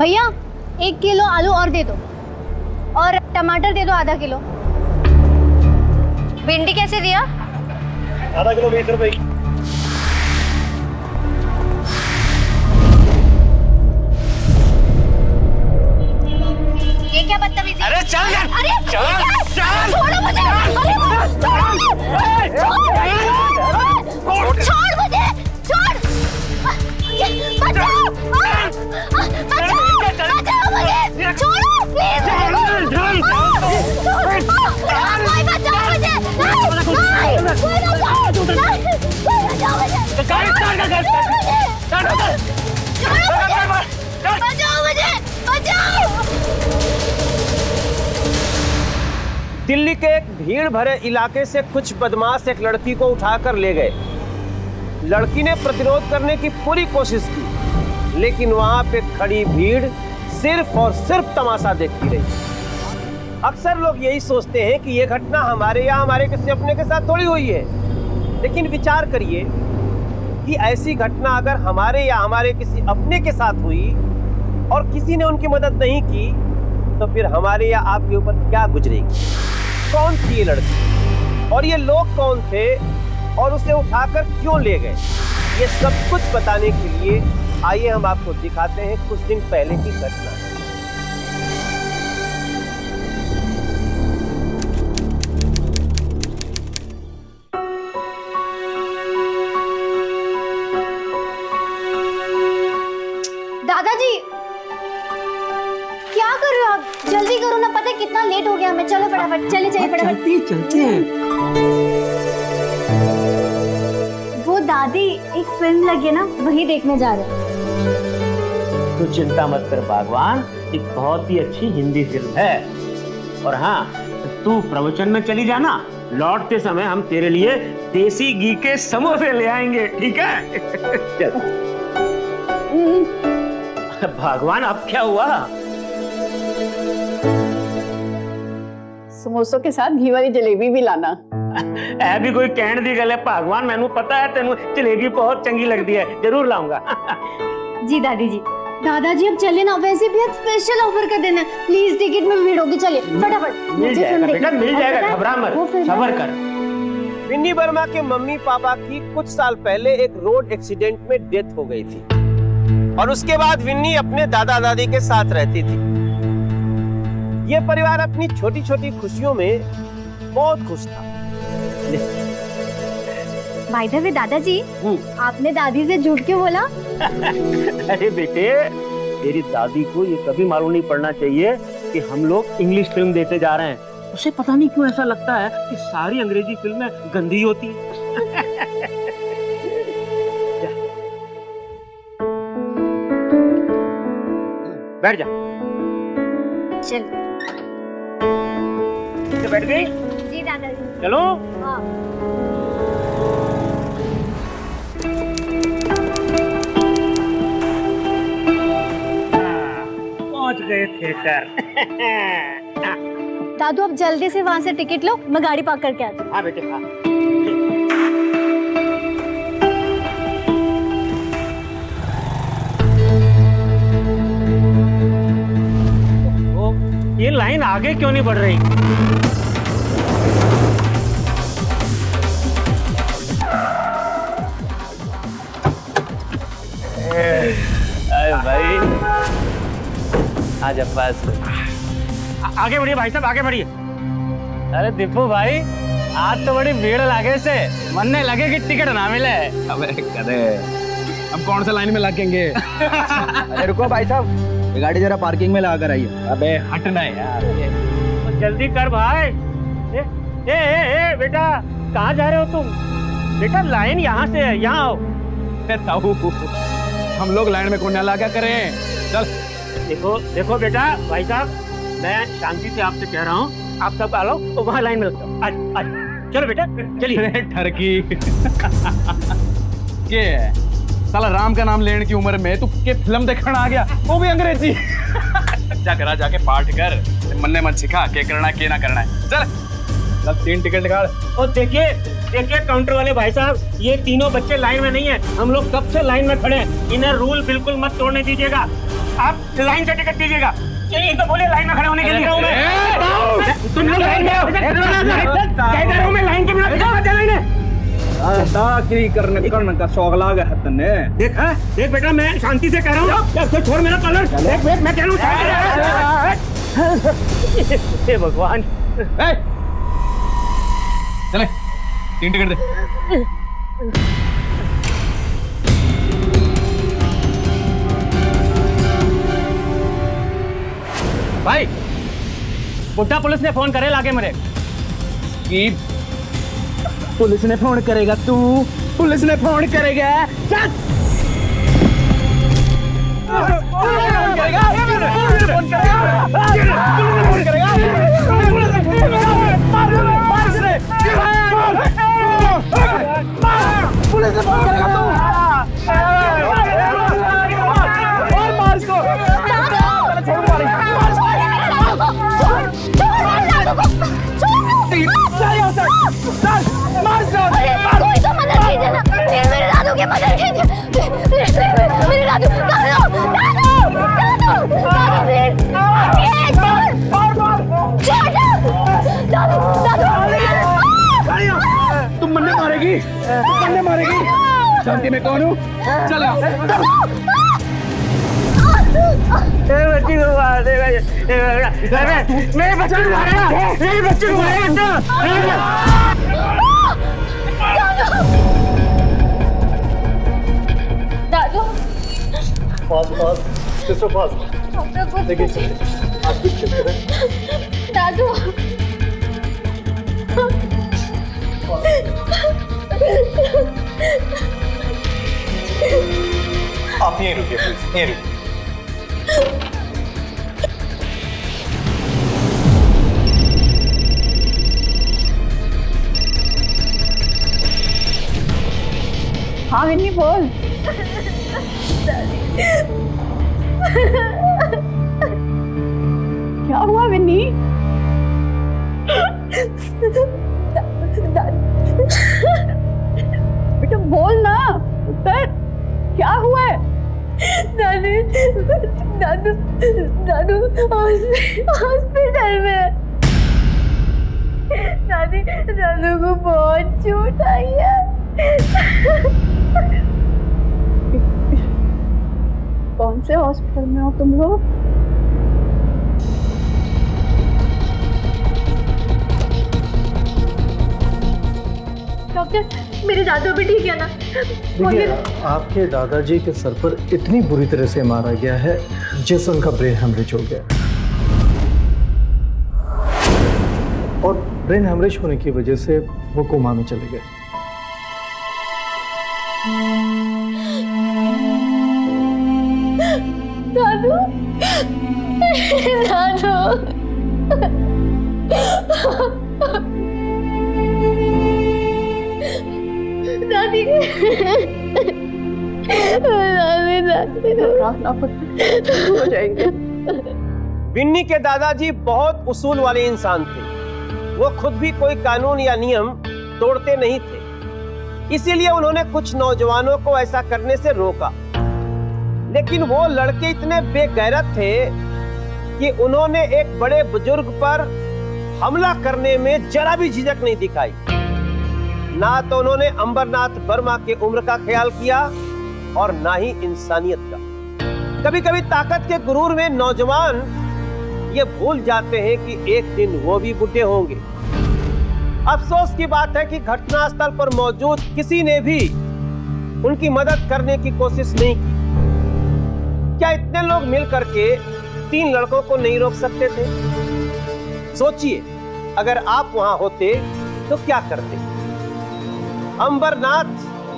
भैया 1 किलो आलू और दे दो, और टमाटर दे दो आधा किलो। भिंडी कैसे दिया? आधा किलो 20 रुपए। ये क्या बदतमीजी? अरे चल यार, अरे चल, चल। छोड़ो मुझे, अरे छोड़ मुझे, छोड़, बचाओ, बचाओ मुझे, छोड़ो प्लीज, कोई बचाओ मुझे, नहीं, कोई बचाओ, कोई बचाओ मुझे, बचाओ मुझे, बचाओ। दिल्ली के एक भीड़ भरे इलाके से कुछ बदमाश एक लड़की को उठाकर ले गए। लड़की ने प्रतिरोध करने की पूरी कोशिश की, लेकिन वहां पे खड़ी भीड़ सिर्फ और सिर्फ तमाशा देखती रही। अक्सर लोग यही सोचते हैं कि यह घटना हमारे या हमारे किसी अपने के साथ थोड़ी हुई है, लेकिन विचार करिए कि ऐसी घटना अगर हमारे या हमारे किसी अपने के साथ हुई और किसी ने उनकी मदद नहीं की, तो फिर हमारे या आपके ऊपर क्या गुजरेगी? कौन थी ये लड़की और ये लोग कौन थे और उसे उठाकर क्यों ले गए? ये सब कुछ बताने के लिए आइए हम आपको दिखाते हैं कुछ दिन पहले की घटना। दादाजी क्या कर रहे हो आप? जल्दी करो ना, पता है कितना लेट हो गया हमें। चलो फटाफट, चले जाइए फटाफट। चलते हैं। वो दादी एक फिल्म लगी है ना, वही देखने जा रहे हैं। तो चिंता मत कर बागवान, एक बहुत ही अच्छी हिंदी फिल्म है। और हाँ, तू प्रवचन में चली जाना, लौटते समय हम तेरे लिए देसी घी के समोसे ले आएंगे, ठीक है? चल। भगवान अब क्या हुआ? समोसों के साथ घी वाली जलेबी भी लाना। ऐ भी कोई कहण दी गल है भगवान, मैनू पता है तेनू जलेबी बहुत चंगी लगती है, जरूर लाऊंगा। जी दादी जी। दादाजी अब चले ना, वैसे भी आज स्पेशल ऑफर कर देना, प्लीज टिकट में भीड़ होगी। चलिए फटाफट, मिल जाएगा बेटा, मिल जाएगा, घबरा मत, सब्र कर। विन्नी वर्मा के मम्मी पापा की कुछ साल पहले एक रोड एक्सीडेंट में डेथ हो गई थी और उसके बाद विन्नी अपने दादा दादी के साथ रहती थी। ये परिवार अपनी छोटी छोटी खुशियों में बहुत खुश था। बाय द वे दादाजी, आपने दादी से झूठ क्यों बोला? अरे बेटे, तेरी दादी को ये कभी मालूम नहीं पड़ना चाहिए कि हम लोग इंग्लिश फिल्म देखते जा रहे हैं। उसे पता नहीं क्यों ऐसा लगता है कि सारी अंग्रेजी फिल्में गंदी होती हैं। बैठ जा। चल। बैठ गई? जी दादाजी। चलो। हाँ। पहुंच गए थिएटर। दादू अब जल्दी से वहाँ से टिकट लो, मैं गाड़ी पार्क करके आती हूँ। हाँ बेटे, हाँ। ये लाइन आगे क्यों नहीं बढ़ रही? अरे भाई, आजा पास। आगे बढ़िए भाई साहब, आगे बढ़िए। अरे दीपू भाई, आज तो बड़ी भीड़ लगे से मनने लगे कि टिकट ना मिले। अबे कदे, अब कौन सा लाइन में लगेंगे? अरे रुको भाई साहब, ये गाड़ी जरा पार्किंग में लगा कर आइए। अबे हटना यार। तो जल्दी कर भाई। ए बेटा, कहाँ जा रहे हो तुम? बेटा लाइन यहाँ से है, यहाँ आओ। ताऊ, हम लोग लाइन में कौन लगा करें? चल। देखो देखो बेटा, भाई साहब, मैं शांति से आपसे कह रहा हूँ, आप सब आ लो तो वहाँ लाइन में लग जाओ। आज चलो बेटा, चलिए। ठरकी के साला राम का नाम लेने की उम्र में तू के फिल्म देखने आ गया, वो भी अंग्रेजी। जा करा, जाके पाठ कर, मन्ने मन सिखा के करना के ना करना है। चल 3 टिकट निकाल। और देखिए काउंटर वाले भाई साहब, ये तीनों बच्चे लाइन में नहीं है, हम लोग कब से लाइन में खड़े हैं। इन्हें रूल बिल्कुल मत तोड़ने दीजिएगा। आप लाइन से टिकट दीजिएगा। इनको बोलिए लाइन में खड़े होने के लिए। तुम लोग लाइन में मैं लाइन के बिना दाखिली करने का शौक लागा है तन्ने। देख बेटा, मैं शांति से कह रहा हूँ, तो छोड़ मेरा कलर। देख मैं कह रहा हूँ। हे भगवान। चले 3 टिकट दे। भाई बुड्ढा पुलिस ने फोन करे लागे मेरे कि पुलिस ने फोन करेगा, तू पुलिस ने फोन करेगा। चल कोई तो मदद कीजिए ना, प्लीज मेरे दादू की मदद कीजिए, मेरे दादू, तुम मन्ने मारेगी, जानती मैं कौन हूँ? चल बच्ची को मार देगा मेरे बच्चे को मारेगा, मेरे बच्चे को मारेगा। दादू दादू आप यहीं रुकिए प्लीज, यहीं रुकिए। हाँ विन्नी बोल। क्या हुआ विन्नी? बेटा बोल ना, उत्तर क्या हुआ है? दादू हॉस्पिटल में। दादू को बहुत चोट आई है। कौन से हॉस्पिटल में हो तुम लोग? डॉक्टर, मेरे दादू भी ठीक है ना? देखिए, आपके दादाजी के सर पर इतनी बुरी तरह से मारा गया है जिससे उनका ब्रेन हेमरेज हो गया, और ब्रेन हेमरेज होने की वजह से वो कोमा में चले गए। दादू दादी हो जाएंगे। विन्नी के दादाजी बहुत उसूल वाले इंसान थे। वो खुद भी कोई कानून या नियम तोड़ते नहीं थे, इसीलिए उन्होंने कुछ नौजवानों को ऐसा करने से रोका। लेकिन वो लड़के इतने बेगैरत थे कि उन्होंने एक बड़े बुजुर्ग पर हमला करने में जरा भी झिझक नहीं दिखाई। ना तो उन्होंने अंबरनाथ वर्मा की उम्र का ख्याल किया और ना ही इंसानियत का। कभी कभी ताकत के गुरूर में नौजवान ये भूल जाते हैं कि एक दिन वो भी बूढ़े होंगे। अफसोस की बात है कि घटनास्थल पर मौजूद किसी ने भी उनकी मदद करने की कोशिश नहीं की। क्या इतने लोग मिल करके 3 लड़कों को नहीं रोक सकते थे? सोचिए, अगर आप वहां होते तो क्या करते? अंबरनाथ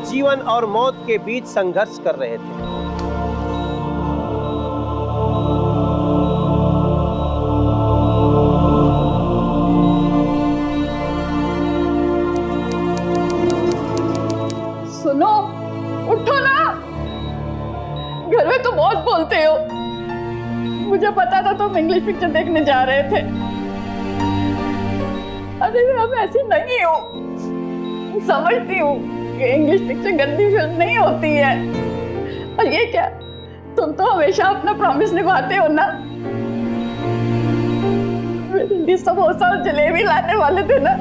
जीवन और मौत के बीच संघर्ष कर रहे थे। सुनो, उठो ना, घर में तो बहुत बोलते हो। मुझे पता था तुम इंग्लिश पिक्चर देखने जा रहे थे। अरे मैं ऐसी नहीं हूँ, समझती हूँ कि इंग्लिश पिक्चर गंदी फिल्म नहीं होती है। और ये क्या, तुम तो हमेशा अपना प्रॉमिस निभाते हो ना। मेरे लिए समोसा और जलेबी लाने वाले थे ना,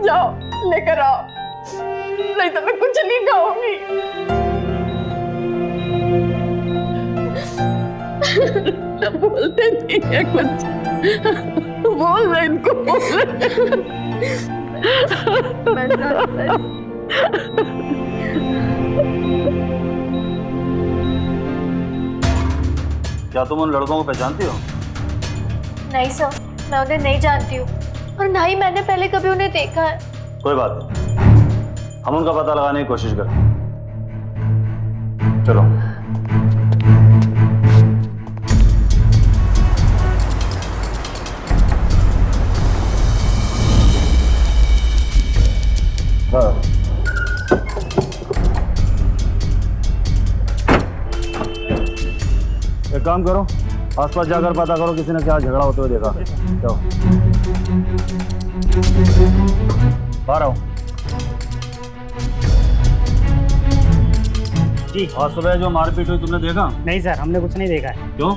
जाओ लेकर आओ, नहीं तो मैं कुछ नहीं खाऊंगी। बोलते नहीं है कुछ, बोल रहे इनको, बोल क्या तुम उन लड़कों को पहचानती हो? नहीं सर, मैं उन्हें नहीं जानती हूँ और ना ही मैंने पहले कभी उन्हें देखा है। कोई बात नहीं, हम उनका पता लगाने की कोशिश करें। चलो। हाँ। एक काम करो, आसपास जाकर पता करो किसी ने क्या झगड़ा होते हुए देखा। जाओ बाहर आओ। जी। आज सुबह जो मारपीट हुई तुमने देखा? नहीं सर, हमने कुछ नहीं देखा है। क्यों?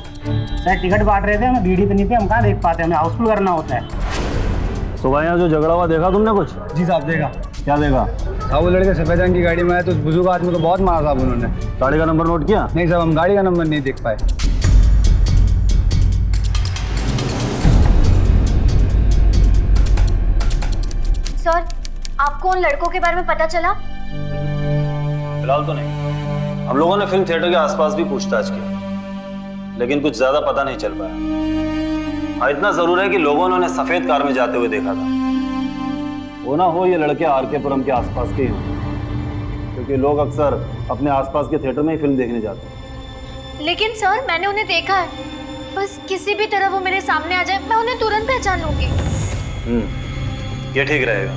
सर टिकट बांट रहे थे, हमें भीड़ इतनी थी, हम कहाँ देख पाते, हमें हाउसफुल करना होता है। सुबह यहाँ जो झगड़ा हुआ देखा तुमने कुछ? जी साहब देखा। क्या देखा? साहब वो लड़के सफेद रंग की गाड़ी में आए तो उस बुजुर्ग आदमी को बहुत मारा साहब उन्होंने। गाड़ी का नंबर नोट किया? नहीं साहब, हम गाड़ी का नंबर नहीं देख पाए। सर, आपको उन लड़कों के बारे में पता चला? फिलहाल तो नहीं। हम लोगों ने फिल्म थिएटर के आसपास भी पूछताछ की, लेकिन कुछ ज्यादा पता नहीं चल पाया। हाँ, इतना जरूर है कि लोगों ने उन्हें सफेद कार में जाते हुए देखा था। वो ना हो ये लड़के आरकेपुरम के आसपास के ही हों, क्योंकि लोग अक्सर अपने आसपास के थिएटर में ही फिल्म देखने जाते हैं। लेकिन सर, मैंने उन्हें देखा है। बस किसी भी तरह वो मेरे सामने आ जाए, मैं उन्हें तुरंत पहचान लूंगी। ये ठीक रहेगा।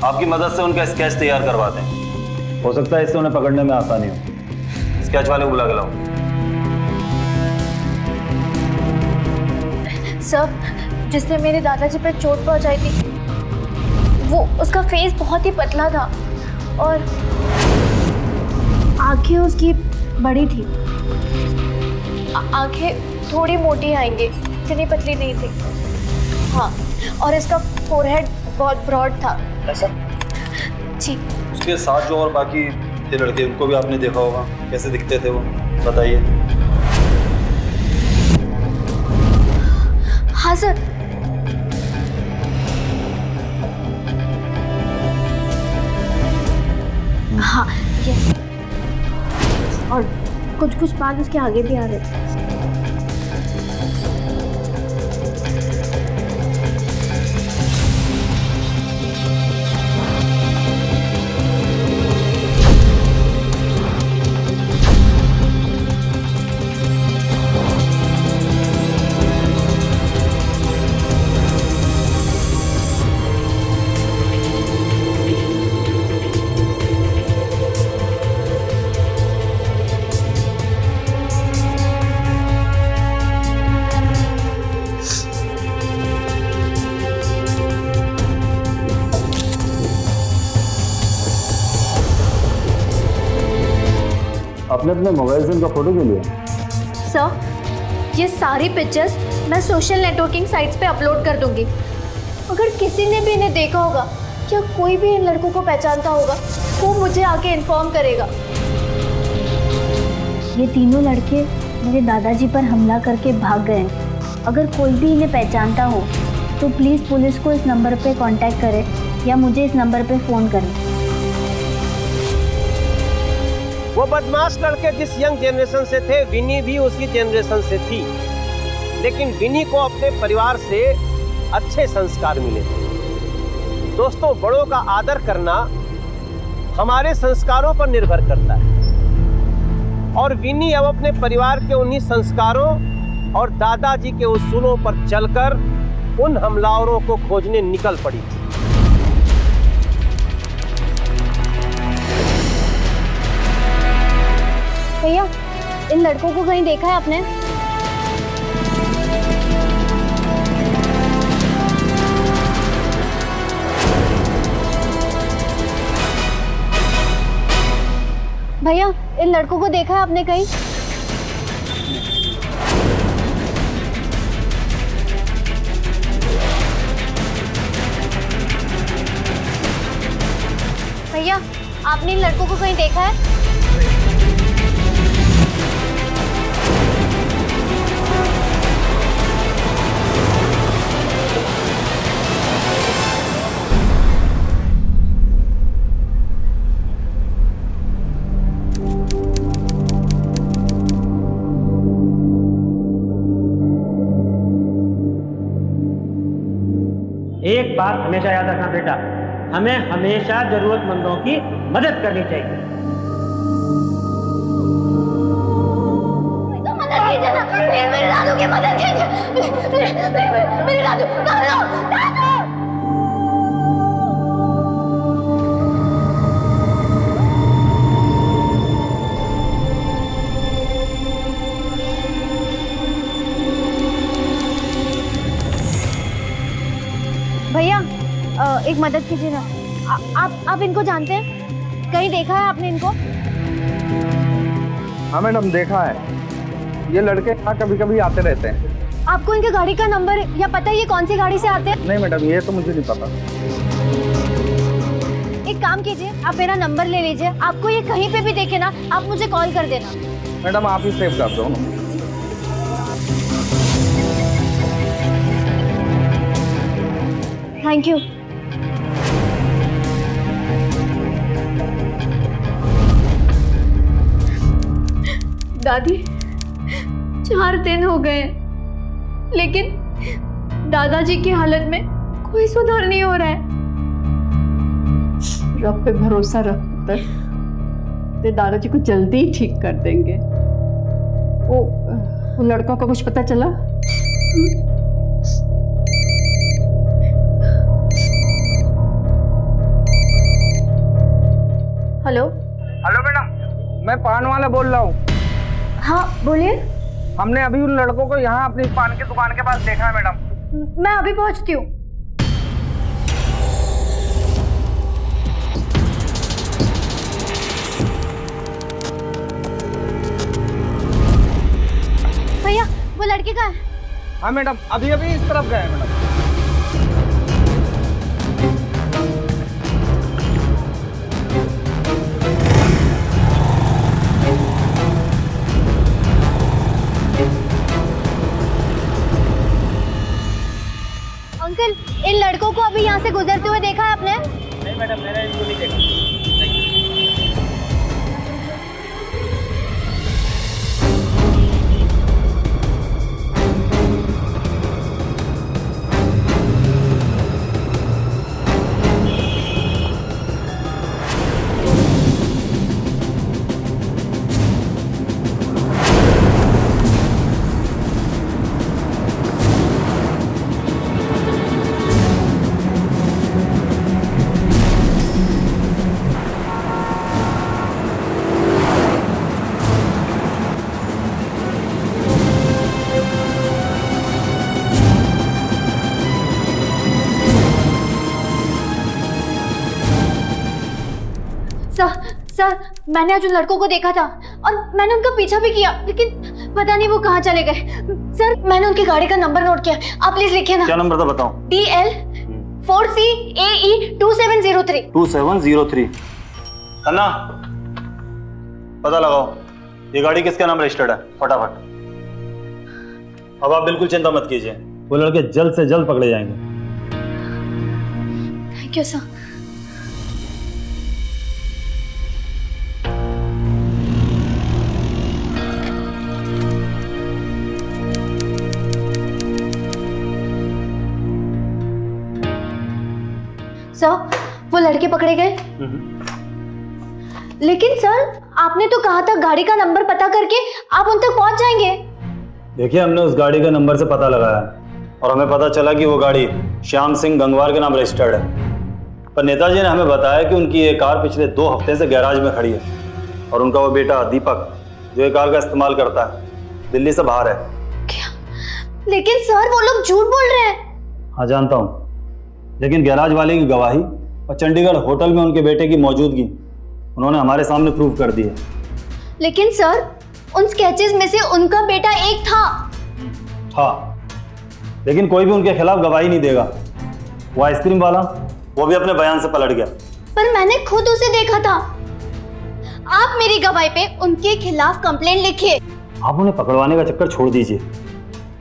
आपकी मदद से उनका स्केच तैयार करवाते हैं, हो सकता है इससे उन्हें पकड़ने में आसानी हो। स्केच वाले को बुला के लाओ। सर, जिसने मेरे दादाजी पर चोट पहुंचाई थी, वो उसका फेस बहुत ही पतला था और आंखें उसकी बड़ी थी। आंखें थोड़ी मोटी आएंगी, इतनी पतली नहीं थी। हाँ, और इसका फोरहेड बहुत ब्रॉड था। ऐसा? जी। उसके साथ जो और बाकी थे लड़के, उनको भी आपने देखा होगा, कैसे दिखते थे वो, बताइए। हाँ सर। हाँ, यस। और कुछ कुछ बाल उसके आगे भी आ रहे थे। आपने अपने मोबाइल से इनका फोटो क्यों लिया? सर, ये सारी पिक्चर्स मैं सोशल नेटवर्किंग साइट्स पे अपलोड कर दूंगी। अगर किसी ने भी इन्हें देखा होगा या कोई भी इन लड़कों को पहचानता होगा, वो मुझे आके इन्फॉर्म करेगा। ये तीनों लड़के मेरे दादाजी पर हमला करके भाग गए। अगर कोई भी इन्हें पहचानता हो तो प्लीज़ पुलिस को इस नंबर पे कांटेक्ट करे या मुझे इस नंबर पे फ़ोन करें। वो बदमाश लड़के जिस यंग जनरेशन से थे, विनी भी उसी जनरेशन से थी। लेकिन विनी को अपने परिवार से अच्छे संस्कार मिले थे। दोस्तों, बड़ों का आदर करना हमारे संस्कारों पर निर्भर करता है, और विनी अब अपने परिवार के उन्हीं संस्कारों और दादाजी के उसूलों पर चलकर उन हमलावरों को खोजने निकल पड़ी थी। भैया, इन लड़कों को कहीं देखा है आपने? भैया इन लड़कों को देखा है आपने कहीं? भैया आपने इन लड़कों को कहीं देखा है? एक बात हमेशा याद रखना बेटा, हमें हमेशा जरूरतमंदों की मदद करनी चाहिए। तो मदद कीजिए ना, मेरे दादू की मदद कीजिए, मेरे दादू, दादू। भैया एक मदद कीजिए ना, आप इनको जानते हैं? कहीं देखा है आपने इनको? हाँ मैडम, देखा है। ये लड़के यहाँ कभी कभी आते रहते हैं। आपको इनके गाड़ी का नंबर या पता है ये कौन सी गाड़ी से आते हैं? नहीं मैडम, ये तो मुझे नहीं पता। एक काम कीजिए, आप मेरा नंबर ले लीजिए, आपको ये कहीं पे भी देखे ना आप मुझे कॉल कर देना। मैडम आप ही सेव कर दो ना। Thank you. दादी 4 दिन हो गए लेकिन दादाजी की हालत में कोई सुधार नहीं हो रहा है। रब पे भरोसा रख पुत्र, ते दादाजी को जल्दी ही ठीक कर देंगे। वो लड़कों का कुछ पता चला? हेलो हेलो मैडम, मैं पान वाला बोल रहा हूँ। हाँ बोलिए। हमने अभी उन लड़कों को यहाँ अपनी पान की दुकान के पास देखा है मैडम। मैं अभी पहुँचती हूँ। भैया वो लड़के कहाँ है? हाँ मैडम, अभी अभी इस तरफ गए मैडम। अंकल इन लड़कों को अभी यहाँ से गुजरते हुए देखा है आपने? नहीं मैडम, मैंने इनको नहीं देखा। सर मैंने आज उन लड़कों को देखा था और मैंने उनका पीछा भी किया लेकिन पता नहीं वो कहाँ चले गए। सर मैंने उनकी गाड़ी का नंबर नोट किया, आप प्लीज लिखिए ना। क्या नंबर था बताओ? DL 4CAE 2703। 2703। अन्ना पता लगाओ ये गाड़ी किसका नाम रजिस्टर्ड है, फटाफट। अब आप बिल्कुल चिंता मत कीजिए, वो लड़के जल्द से जल्द पकड़े जाएंगे। Thank you sir. सर वो लड़के पकड़े गए? लेकिन सर आपने तो कहा था गाड़ी का नंबर पता करके आप उन तक पहुंच जाएंगे। देखिए हमने उस गाड़ी का नंबर से पता लगाया और हमें पता चला कि वो गाड़ी श्याम सिंह गंगवार के नाम रजिस्टर्ड है। पर नेताजी ने हमें बताया कि उनकी ये कार पिछले 2 हफ्ते से गैराज में खड़ी है और उनका वो बेटा दीपक जो ये कार का इस्तेमाल करता है दिल्ली से बाहर है। क्या? लेकिन सर वो लोग झूठ बोल रहे हैं। हाँ जानता हूँ, लेकिन गैराज वाले की गवाही और चंडीगढ़ होटल में उनके बेटे की मौजूदगी उन्होंने हमारे सामने प्रूव कर दिए। लेकिन सर, उन स्केचेस में से उनका बेटा एक था। लेकिन कोई भी उनके खिलाफ गवाही नहीं देगा। वो आइसक्रीम वाला, वो भी अपने बयान से पलट गया। पर मैंने खुद उसे देखा था। आप मेरी गवाही पे उनके खिलाफ कंप्लेंट लिखिए। आप उन्हें पकड़वाने का चक्कर छोड़ दीजिए।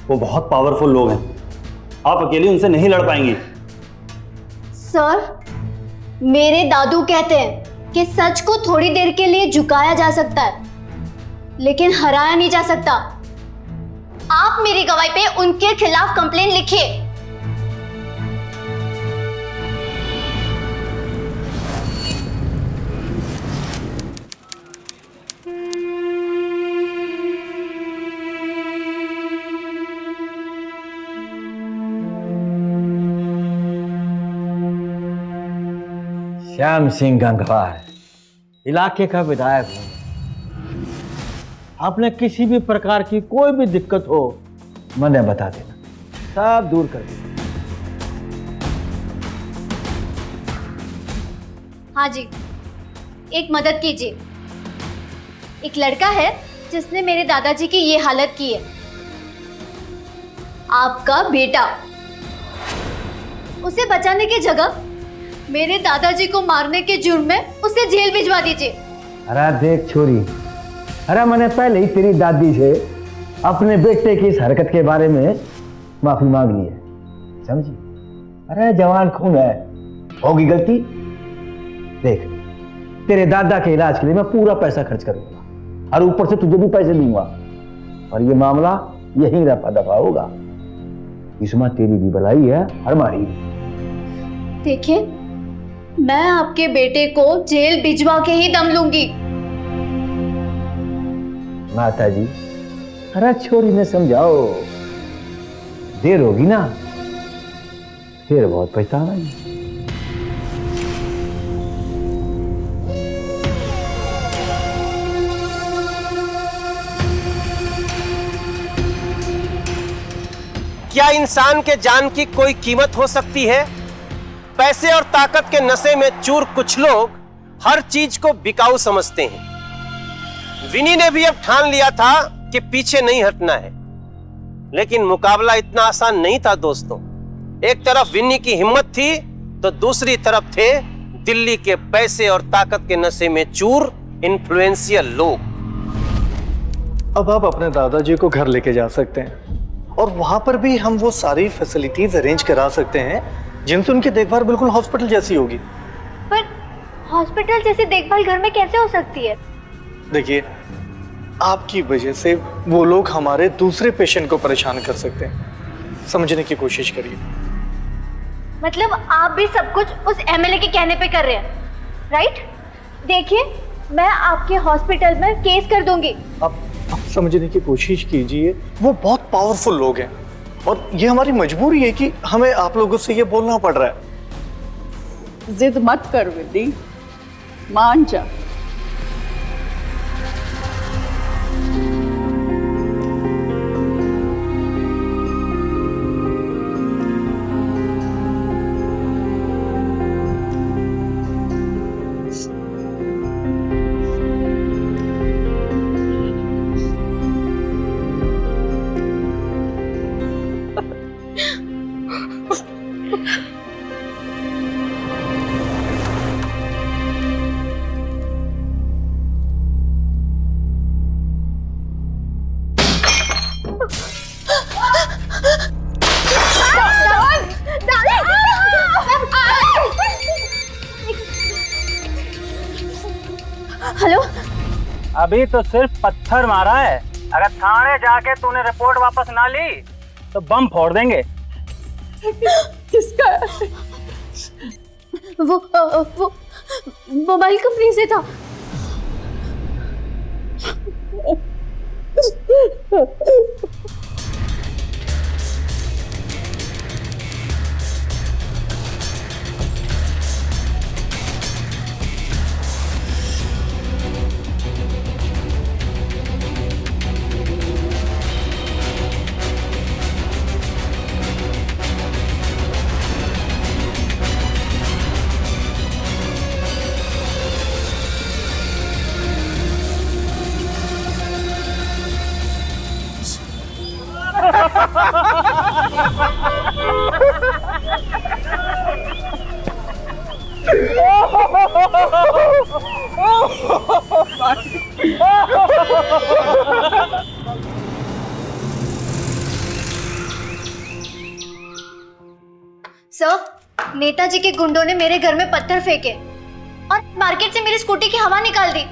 वो बहुत पावरफुल लोग हैं, आप अकेले उनसे नहीं लड़ पाएंगी। सर, मेरे दादू कहते हैं कि सच को थोड़ी देर के लिए झुकाया जा सकता है, लेकिन हराया नहीं जा सकता। आप मेरी गवाही पे उनके खिलाफ कंप्लेंट लिखिए। श्याम सिंह गंगवार इलाके का विधायक हूं। आपने किसी भी प्रकार की कोई भी दिक्कत हो मैंने बता देना, सब दूर कर देना। हाँ जी, एक मदद कीजिए। एक लड़का है जिसने मेरे दादाजी की ये हालत की है। आपका बेटा। उसे बचाने की जगह मेरे दादाजी को मारने के जुर्म में उसे जेल भिजवा दीजिए। अरे देख छोरी, अरे मैंने पहले ही तेरी दादी से अपने बेटे की इस हरकत के बारे में माफी मांग ली है, समझी? अरे जवान खून है, होगी गलती। देख, तेरे दादा के इलाज के लिए मैं पूरा पैसा खर्च करूंगा और ऊपर से तुझे भी पैसे दूंगा, और ये मामला यहीं रफा दफा होगा। इसमें तेरी भी भलाई है और हमारी भी। देखिए, मैं आपके बेटे को जेल भिजवा के ही दम लूंगी। माता जी, अरे छोरी ने समझाओ, देर होगी ना फिर बहुत पछताना है। क्या इंसान के जान की कोई कीमत हो सकती है? पैसे और ताकत के नशे में चूर कुछ लोग हर चीज को बिकाऊ समझते हैं। विनी ने भी अब ठान लिया था कि पीछे नहीं हटना है, लेकिन मुकाबला इतना आसान नहीं था दोस्तों। एक तरफ विनी की हिम्मत थी तो दूसरी तरफ थे दिल्ली के पैसे और ताकत के नशे में चूर इन्फ्लुएंशियल लोग। अब आप अपने दादाजी को घर लेके जा सकते हैं और वहां पर भी हम वो सारी फैसिलिटीज अरेंज करा सकते हैं जिनसे उनकी देखभाल बिल्कुल हॉस्पिटल जैसी होगी। पर हॉस्पिटल जैसी देखभाल घर में कैसे हो सकती है? देखिए, आपकी वजह से वो लोग हमारे दूसरे पेशेंट को परेशान कर सकते हैं, समझने की कोशिश करिए। मतलब आप भी सब कुछ उस एमएलए के कहने पे कर रहे हैं, राइट? देखिए, मैं आपके हॉस्पिटल में केस कर दूंगी। आप समझने की कोशिश कीजिए, वो बहुत पावरफुल लोग हैं और ये हमारी मजबूरी है कि हमें आप लोगों से ये बोलना पड़ रहा है। जिद मत कर विधि, मान जा। हेलो, अभी तो सिर्फ पत्थर मारा है, अगर थाने जाके तूने रिपोर्ट वापस ना ली तो बम फोड़ देंगे। किसका? वो मोबाइल कंपनी से था। सर, नेताजी के गुंडों ने मेरे घर में पत्थर फेंके और मार्केट से मेरी स्कूटी की हवा निकाल दी।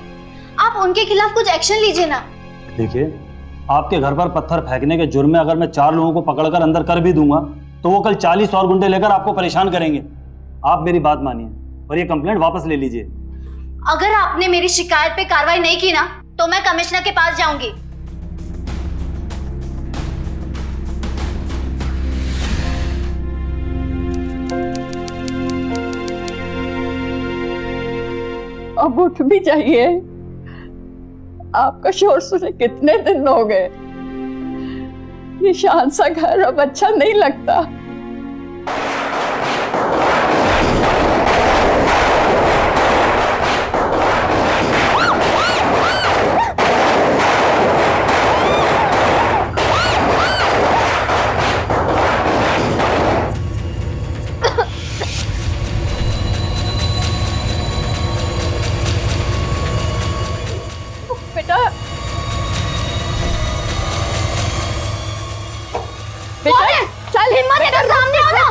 आप उनके खिलाफ कुछ एक्शन लीजिए ना। देखिए, आपके घर पर पत्थर फेंकने के जुर्म में अगर मैं 4 लोगों को पकड़कर अंदर कर भी दूंगा तो वो कल 40 और गुंडे लेकर आपको परेशान करेंगे। आप मेरी बात मानिए और ये कंप्लेंट वापस ले लीजिए। अगर आपने मेरी शिकायत पे कार्रवाई नहीं की ना तो मैं कमिश्नर के पास जाऊंगी। अब उठ भी जाइए, आपका शोर सुने कितने दिन हो गए। ये शांत सा घर अब अच्छा नहीं लगता। चल, हिम्मत है तो सामने आओ ना।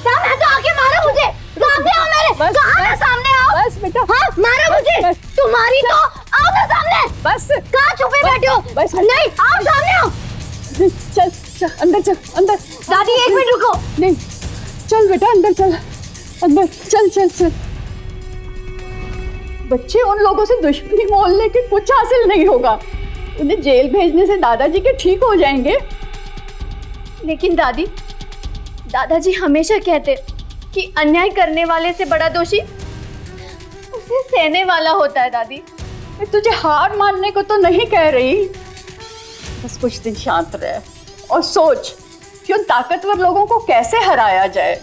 सामने तो आके मारो मुझे। सामने आओ मेरे। कहाँ है? सामने आओ। बस बेटा। हाँ, मारो मुझे। तुम्हारी तो आओ ना सामने। बस। कहाँ छुपे बैठे हो? बस। नहीं, आओ सामने आओ। चल चल अंदर, चल अंदर। दादी 1 मिनट रुको। नहीं, चल बेटा अंदर चल, अंदर चल चल चल। बच्चे उन लोगों से दुश्मनी मोल लेके कुछ हासिल नहीं होगा। उन्हें जेल भेजने से दादाजी के ठीक हो जाएंगे। लेकिन दादाजी हमेशा कहते कि अन्याय करने वाले से बड़ा दोषी उसे सहने वाला होता है। दादी, मैं तुझे हार मानने को तो नहीं कह रही, बस कुछ दिन शांत रह और सोच कि उन ताकतवर लोगों को कैसे हराया जाए।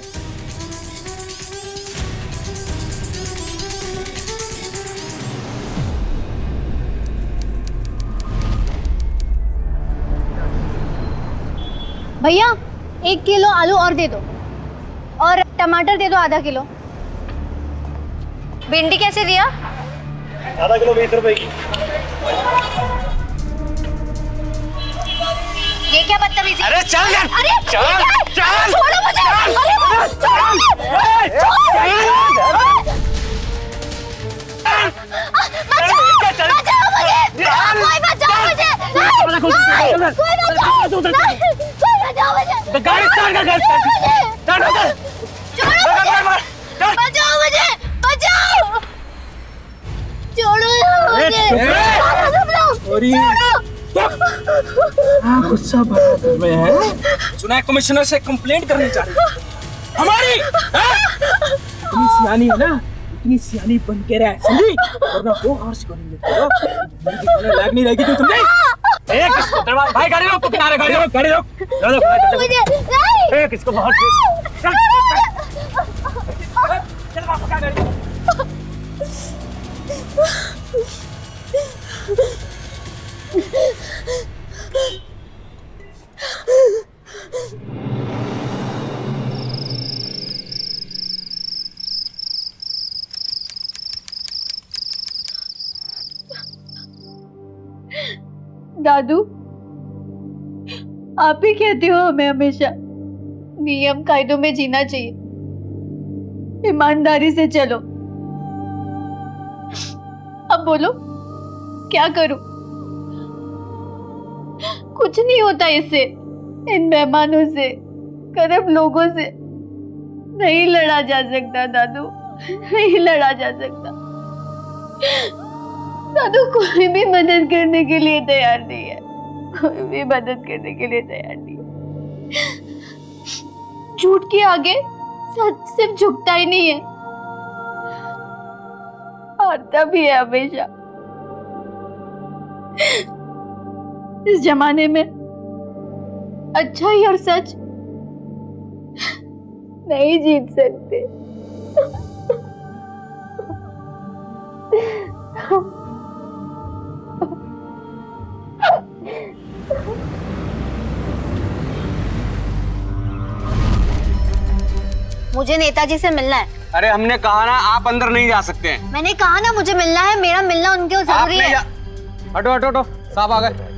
भैया 1 किलो आलू और दे दो और टमाटर दे दो आधा किलो। भिंडी कैसे दिया? आधा किलो 20 रुपए की। ये क्या बदतमीजी? अरे चल यार, अरे चल, चल, छोड़ो मुझे। अरे बचाओ मुझे। कोई बचाओ मुझे। गाड़ी स्टार्ट कर, गाड़ी स्टार्ट कर। बचाओ मुझे, बचाओ। छोड़ो मुझे। गुस्सा भरा में है। सुना है कमिश्नर से कंप्लेंट करनी चाह रही हमारी। इतनी सियानी है ना, इतनी सियानी बन के रहे, समझी? वरना वो हार्श करेंगे। लाग नहीं रहेगी तू, समझे? भाई गाड़ी रोक, किनारे गाड़ी रोक, गाड़ी रोक। मुझे किसको बहुत चल पकड़ गाड़ी। दादू, आप ही कहते हो हमें हमेशा नियम कायदों में जीना चाहिए, ईमानदारी से चलो। अब बोलो क्या करूं? कुछ नहीं होता इससे। इन मेहमानों से, करप्ट लोगों से नहीं लड़ा जा सकता दादू, नहीं लड़ा जा सकता। दादू कोई भी मदद करने के लिए तैयार नहीं है, कोई भी मदद करने के लिए तैयार नहीं है। झूठ के आगे सच सिर्फ झुकता ही नहीं है, हारता भी है हमेशा। इस जमाने में अच्छाई और सच नहीं जीत सकते। मुझे नेताजी से मिलना है। अरे हमने कहा ना आप अंदर नहीं जा सकते हैं। मैंने कहा ना मुझे मिलना है, मेरा मिलना उनके जरूरी है। हटो हटो हटो, साहब आ गए।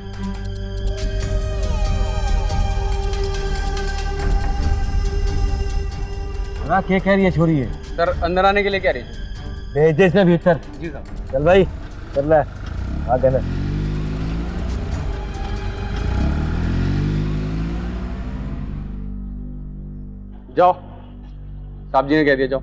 क्या कह रही है छोरी है? सर अंदर आने के लिए कह रही है। भेज दे इसने भीतर। जी साहब। चल भाई चल रहा आ देना। जाओ, साहब जी ने कह दिया जाओ।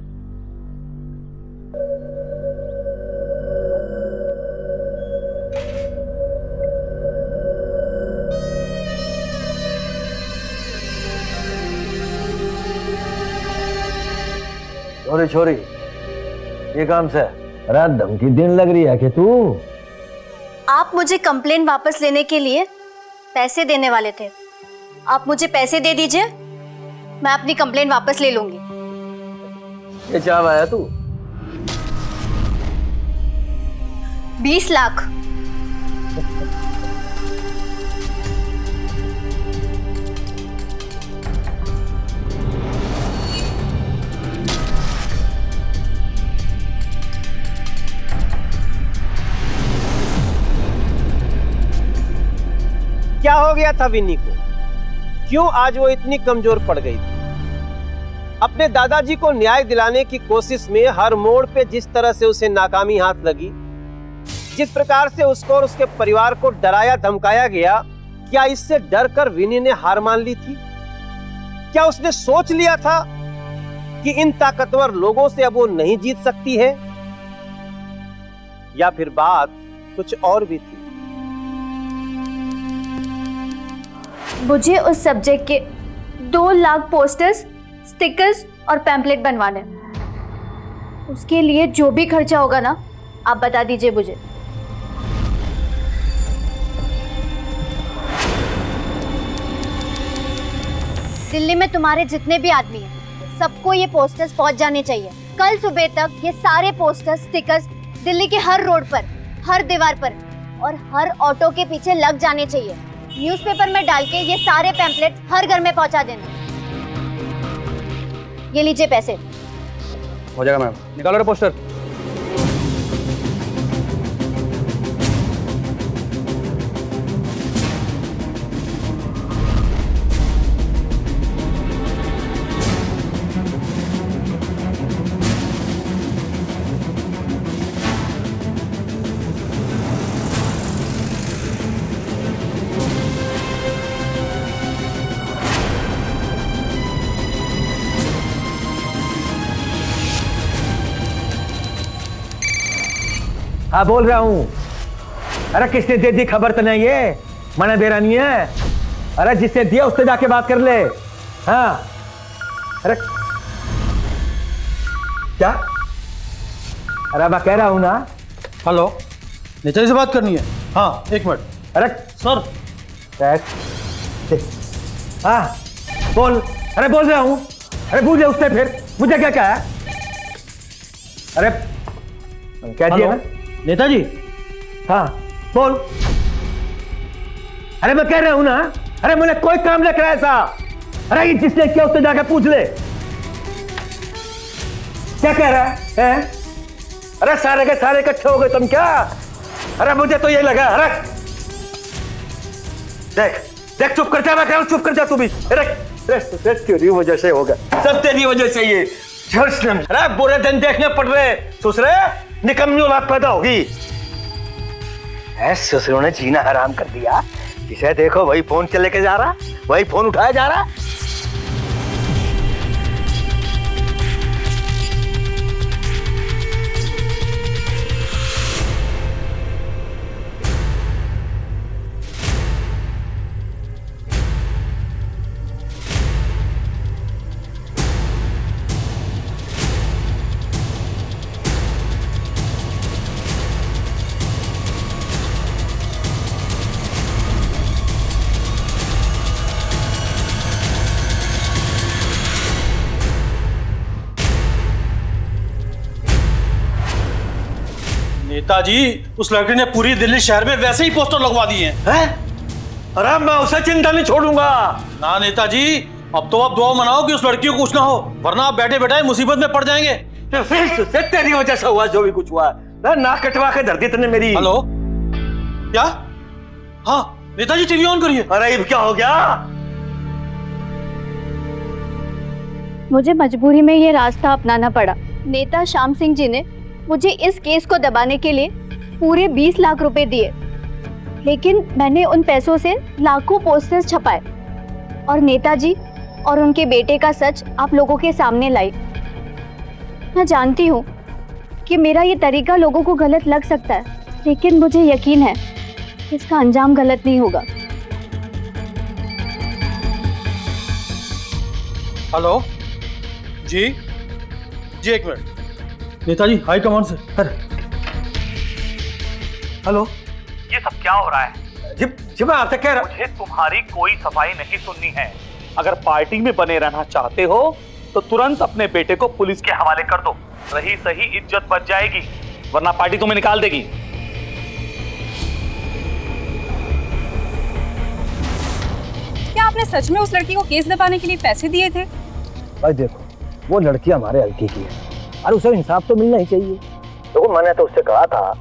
छोरी छोरी ये काम से अरे धमकी देने लग रही है कि तू? आप मुझे कंप्लेंट वापस लेने के लिए पैसे देने वाले थे। आप मुझे पैसे दे दीजिए, मैं अपनी कंप्लेंट वापस ले लूंगी। ये चाह आया तू? 20 लाख। क्या हो गया था विनी को? क्यों आज वो इतनी कमजोर पड़ गई थी? अपने दादाजी को न्याय दिलाने की कोशिश में हर मोड़ पे जिस तरह से उसे नाकामी हाथ लगी, जिस प्रकार से उसको और उसके परिवार को डराया धमकाया गया, क्या इससे डर कर विनी ने हार मान ली थी? क्या उसने सोच लिया था कि इन ताकतवर लोगों से अब वो नहीं जीत सकती है? या फिर बात कुछ और भी थी? मुझे उस सब्जेक्ट के 2 लाख पोस्टर्स, स्टिकर्स और पैम्पलेट बनवाने। उसके लिए जो भी खर्चा होगा ना, आप बता दीजिए मुझे। दिल्ली में तुम्हारे जितने भी आदमी हैं, सबको ये पोस्टर्स पहुंच जाने चाहिए। कल सुबह तक ये सारे पोस्टर्स, स्टिकर्स दिल्ली के हर रोड पर, हर दीवार पर और हर ऑटो के पीछे लग जाने चाहिए। न्यूज़पेपर में डाल के ये सारे पैम्पलेट हर घर में पहुंचा देना। ये लीजिए पैसे। हो जाएगा मैम, निकालो रे पोस्टर। हाँ बोल रहा हूँ। अरे किसने दे दी खबर तो नहीं है? मैंने दे रहा नहीं है। अरे जिसने दिया उससे जाके बात कर ले। हाँ अरे क्या? अरे मैं कह रहा हूँ ना। हेलो, नेताजी से बात करनी है? हाँ 1 मिनट। अरे सर। हाँ बोल। अरे बोल रहा हूँ। अरे पूछ ले उससे फिर मुझे क्या कहा? अरे क्या दिया ना नेताजी? हाँ बोल। अरे मैं कह रहा हूं ना। अरे मैंने कोई काम नहीं करा ऐसा। अरे जिसने किया उससे जाकर पूछ ले। क्या कह रहा है? अरे सारे के सारे इकट्ठे हो गए तुम क्या? अरे मुझे तो ये लगा। अरे देख देख, चुप कर जा। मैं कह रहा हूं चुप कर जा तू भी। अरे तेरी वजह से होगा, सब तेरी वजह से ये। अरे बुरे दिन देखने पड़ रहे। ससुरे निकम्मी औलाद पैदा होगी। ससुरों ने जीना हराम कर दिया। जिसे देखो वही फोन चले के जा रहा, वही फोन उठाया जा रहा। नेताजी, उस लड़के ने पूरी दिल्ली शहर में वैसे ही पोस्टर लगवा दिए हैं। अरे मैं उसे चिंता नहीं छोड़ूंगा। ना नेताजी, अब तो आप दुआ मनाओ कि उस लड़की को कुछ ना हो, वरना आप बैठे बैठाए मुसीबत में पड़ जाएंगे। तो फिर तेरी वजह से हुआ जो भी कुछ हुआ, नाक कटवा के धर दी तूने मेरी। हेलो, क्या? हाँ नेताजी, टीवी ऑन करिए। अरे ये क्या हो गया? मुझे मजबूरी में ये रास्ता अपनाना पड़ा। नेता श्याम सिंह जी ने मुझे इस केस को दबाने के लिए पूरे 20 लाख रुपए दिए, लेकिन मैंने उन पैसों से लाखों पोस्टर्स छपाए और नेताजी और उनके बेटे का सच आप लोगों के सामने लाई। मैं जानती हूँ कि मेरा ये तरीका लोगों को गलत लग सकता है, लेकिन मुझे यकीन है कि इसका अंजाम गलत नहीं होगा। हेलो जी, एक मिनट। नेताजी हाई कमांड से। हेलो, ये सब क्या हो रहा है? जी मैं आपसे कह रहा हूँ, मुझे तुम्हारी कोई सफाई नहीं सुननी है। अगर पार्टी में बने रहना चाहते हो तो तुरंत अपने बेटे को पुलिस के हवाले कर दो। रही सही इज्जत बच जाएगी, वरना पार्टी तुम्हें निकाल देगी। क्या आपने सच में उस लड़की को केस दबाने के लिए पैसे दिए थे? भाई देखो, वो लड़की हमारे हल्के की है और उसे इंसाफ तो मिलना ही चाहिए। देखो मैंने तो उससे कहा था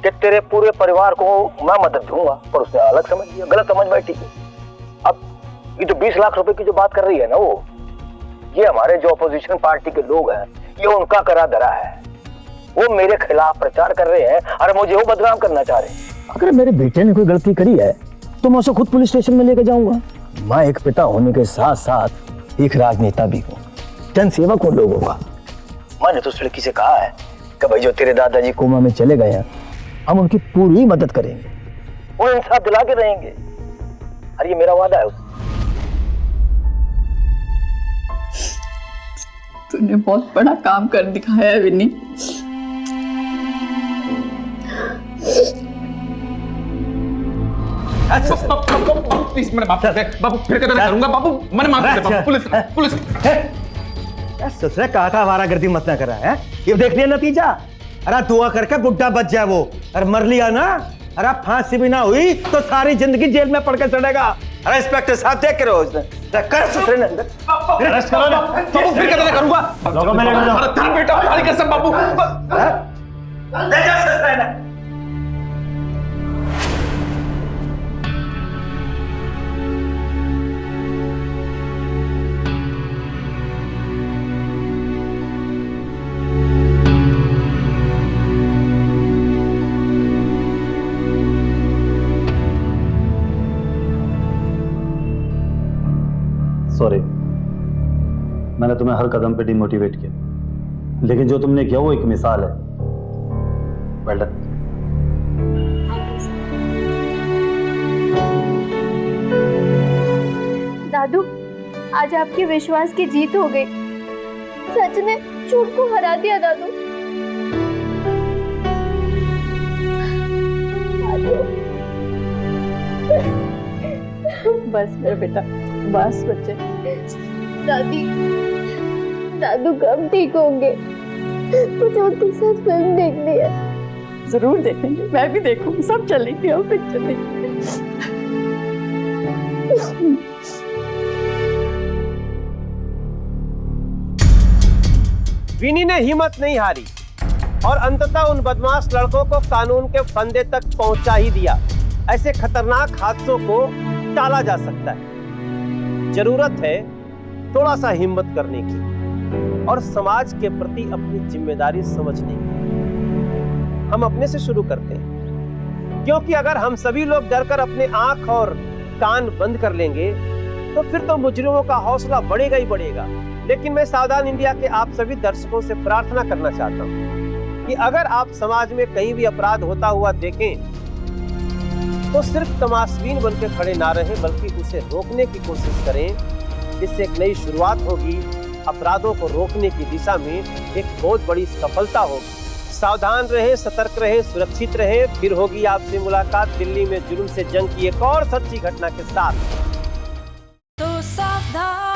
कि तेरे पूरे परिवार को मैं मदद दूंगा, पर उसने अलग समझ लिया, गलत समझ बैठी। अब ये जो 20 लाख रुपए की जो बात कर रही है ना, वो ये हमारे जो अपोजिशन पार्टी के लोग हैं, ये उनका करा धरा है। वो मेरे खिलाफ प्रचार कर रहे हैं और मुझे वो बदनाम करना चाह रहे हैं। अगर मेरे बेटे ने कोई गलती करी है तो मैं उसे खुद पुलिस स्टेशन में लेकर जाऊंगा। मैं एक पिता होने के साथ साथ एक राजनेता भी हूँ, जनसेवक हूँ लोगों का। मैंने तो उस लड़की से कहा है कि भाई जो तेरे दादाजी कोमा में चले गए हैं, हम उनकी पूरी मदद करेंगे, उन्हें इंसाफ दिला के रहेंगे, और ये मेरा वादा है उससे। तूने बहुत बड़ा काम कर दिखाया है विनी। प्लीज मैंने माफ कर दे बाबू, फिर कदर करूंगा बाबू, मैंने माफ कर दे बाबू। पुलिस ससुरे कहा था हमारा गर्दी मत ना करा है, ये देख लिया नतीजा। अरे दुआ करके बुढ़ा बच जाए वो, और मर लिया ना, अरे फांसी भी ना हुई तो सारी जिंदगी जेल में पड़ के चढ़ेगा। अरे इंस्पेक्टर साहब देख रहे हो उसने कर ससुरे ने अंदर अरेस्ट करो ना बाबू, फिर कदर करूंगा। लोगों में लेकर जाओ। अरे तेरा बेटा हमारी कसम बाबू, ले जा ससुरे ने। सॉरी, मैंने तुम्हें हर कदम पे डिमोटिवेट किया, लेकिन जो तुमने किया वो एक मिसाल है। Well done. दादू, आज आपके विश्वास की जीत हो गई। सच ने झूठ को हरा दिया दादू। बस मेरा बेटा, बस बच्चे। दादी, दादू कब ठीक होंगे? मुझे उनके साथ फिल्म देखनी है। जरूर देखेंगे, मैं भी देखूंगी, सब चलेंगे और पिक्चर देखेंगे। विनी ने हिम्मत नहीं हारी और अंततः उन बदमाश लड़कों को कानून के फंदे तक पहुंचा ही दिया। ऐसे खतरनाक हादसों को टाला जा सकता है। जरूरत है थोड़ा सा हिम्मत करने की और समाज के प्रति अपनी जिम्मेदारी समझने की। हम अपने से शुरू करते हैं, क्योंकि अगर हम सभी लोग डरकर अपने आंख और कान बंद कर लेंगे तो फिर तो मुजरिमों का हौसला बढ़ेगा ही बढ़ेगा। लेकिन मैं सावधान इंडिया के आप सभी दर्शकों से प्रार्थना करना चाहता हूं कि अगर आप समाज में कहीं भी अपराध होता हुआ देखें तो सिर्फ तमाशबीन बनकर खड़े ना रहें, बल्कि उसे रोकने की कोशिश करें। इससे एक नई शुरुआत होगी, अपराधों को रोकने की दिशा में एक बहुत बड़ी सफलता होगी। सावधान रहें, सतर्क रहें, सुरक्षित रहें। फिर होगी आपसे मुलाकात दिल्ली में जुर्म से जंग की एक और सच्ची घटना के साथ। तो सावधान।